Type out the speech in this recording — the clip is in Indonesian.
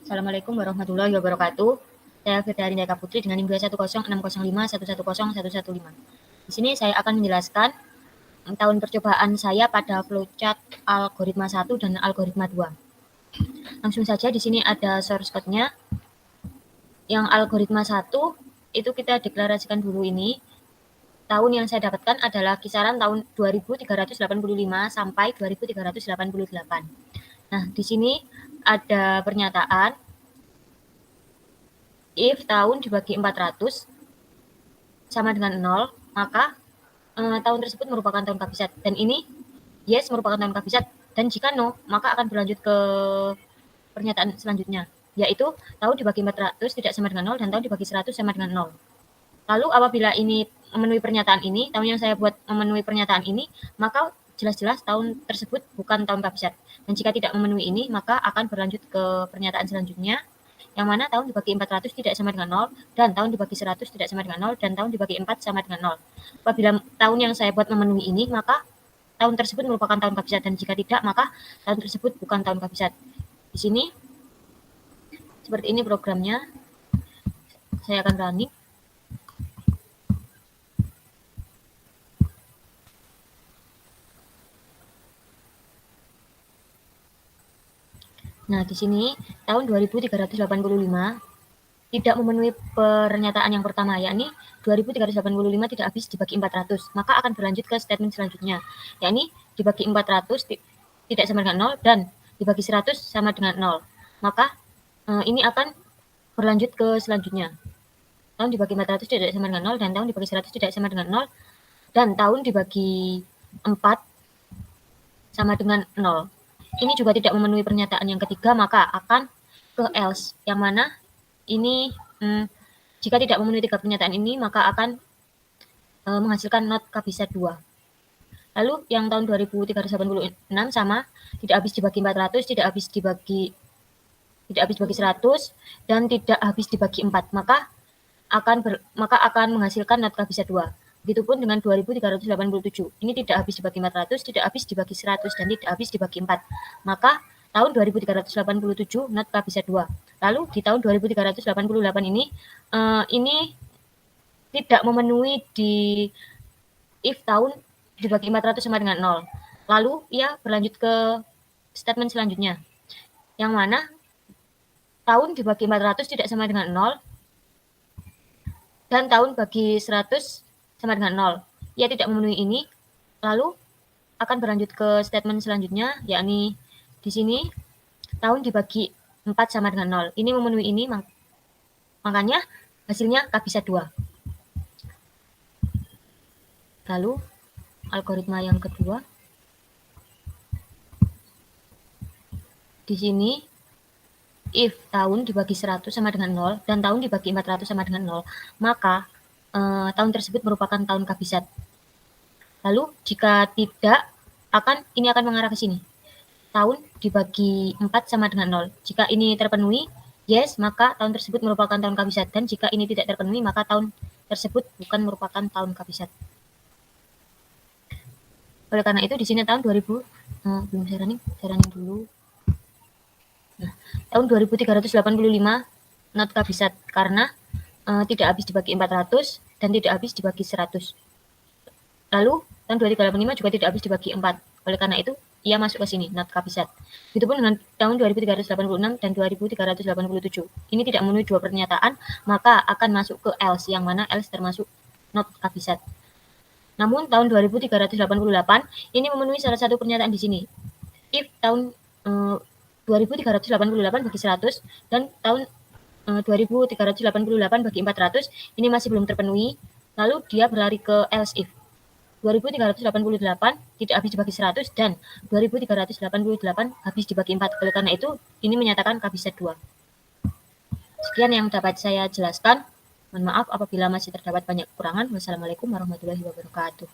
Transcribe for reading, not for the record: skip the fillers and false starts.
Assalamualaikum warahmatullahi wabarakatuh. Saya Firdarin Eka Putri dengan NIM 2106051111115. Di sini saya akan menjelaskan tahun percobaan saya pada flowchart algoritma 1 dan algoritma 2. Langsung saja di sini ada source code-nya. Yang algoritma 1 itu kita deklarasikan dulu ini. Tahun yang saya dapatkan adalah kisaran tahun 2385 sampai 2388. Nah, di sini ada pernyataan if tahun dibagi 400 sama dengan 0, maka tahun tersebut merupakan tahun kabisat. Dan ini yes merupakan tahun kabisat. Dan jika no, maka akan berlanjut ke pernyataan selanjutnya, yaitu tahun dibagi 400 tidak sama dengan 0 dan tahun dibagi 100 sama dengan 0. Lalu apabila ini memenuhi pernyataan ini, tahun yang saya buat memenuhi pernyataan ini, maka jelas-jelas tahun tersebut bukan tahun kabisat. Dan jika tidak memenuhi ini, maka akan berlanjut ke pernyataan selanjutnya, yang mana tahun dibagi 400 tidak sama dengan 0, dan tahun dibagi 100 tidak sama dengan 0, dan tahun dibagi 4 sama dengan 0. Apabila tahun yang saya buat memenuhi ini, maka tahun tersebut merupakan tahun kabisat, dan jika tidak, maka tahun tersebut bukan tahun kabisat. Di sini, seperti ini programnya. Saya akan running. Nah, di sini tahun 2385 tidak memenuhi pernyataan yang pertama, yakni 2385 tidak habis dibagi 400, maka akan berlanjut ke statement selanjutnya, yakni dibagi 400 tidak sama dengan 0 dan dibagi 100 sama dengan 0. Maka ini akan berlanjut ke selanjutnya. Tahun dibagi 400 tidak sama dengan 0 dan tahun dibagi 100 tidak sama dengan 0 dan tahun dibagi 4 sama dengan 0. Ini juga tidak memenuhi pernyataan yang ketiga, maka akan ke else, yang mana ini jika tidak memenuhi 3 pernyataan ini, maka akan menghasilkan not kabisat 2. Lalu yang tahun 2386 sama tidak habis dibagi 400, tidak habis dibagi 100 dan tidak habis dibagi 4, maka akan menghasilkan not kabisat 2. Begitupun dengan 2387. Ini tidak habis dibagi 400, tidak habis dibagi 100 dan tidak habis dibagi 4. Maka tahun 2387 not kabisat 2. Lalu di tahun 2388 ini tidak memenuhi di if tahun dibagi 400 sama dengan 0. Lalu ia berlanjut ke statement selanjutnya, yang mana tahun dibagi 400 tidak sama dengan 0 dan tahun bagi 100 sama dengan 0. Ia tidak memenuhi ini, lalu akan berlanjut ke statement selanjutnya, yakni di sini tahun dibagi 4 sama dengan 0. Ini memenuhi ini, makanya hasilnya kabisat 2. Lalu algoritma yang kedua, di sini if tahun dibagi 100 sama dengan 0 dan tahun dibagi 400 sama dengan 0, maka tahun tersebut merupakan tahun kabisat. Lalu jika tidak, ini akan mengarah ke sini. Tahun dibagi 4 sama dengan 0. Jika ini terpenuhi, yes, maka tahun tersebut merupakan tahun kabisat. Dan jika ini tidak terpenuhi, maka tahun tersebut bukan merupakan tahun kabisat. Oleh karena itu, di sini tahun 2000, belum saya running dulu. Nah, tahun 2385 not kabisat karena tidak habis dibagi 400 dan tidak habis dibagi 100. Lalu tahun 2385 juga tidak habis dibagi 4. Oleh karena itu, ia masuk ke sini, not kabisat. Begitupun dengan tahun 2386 dan 2387. Ini tidak memenuhi 2 pernyataan, maka akan masuk ke else, yang mana else termasuk not kabisat. Namun tahun 2388 ini memenuhi salah satu pernyataan di sini. If tahun 2388 bagi 100 dan tahun 2388 bagi 400 ini masih belum terpenuhi, lalu dia berlari ke else if 2388 tidak habis dibagi 100 dan 2388 habis dibagi 4. Oleh karena itu, ini menyatakan kabisat 2. Sekian yang dapat saya jelaskan. Mohon maaf apabila masih terdapat banyak kekurangan. Wassalamualaikum warahmatullahi wabarakatuh.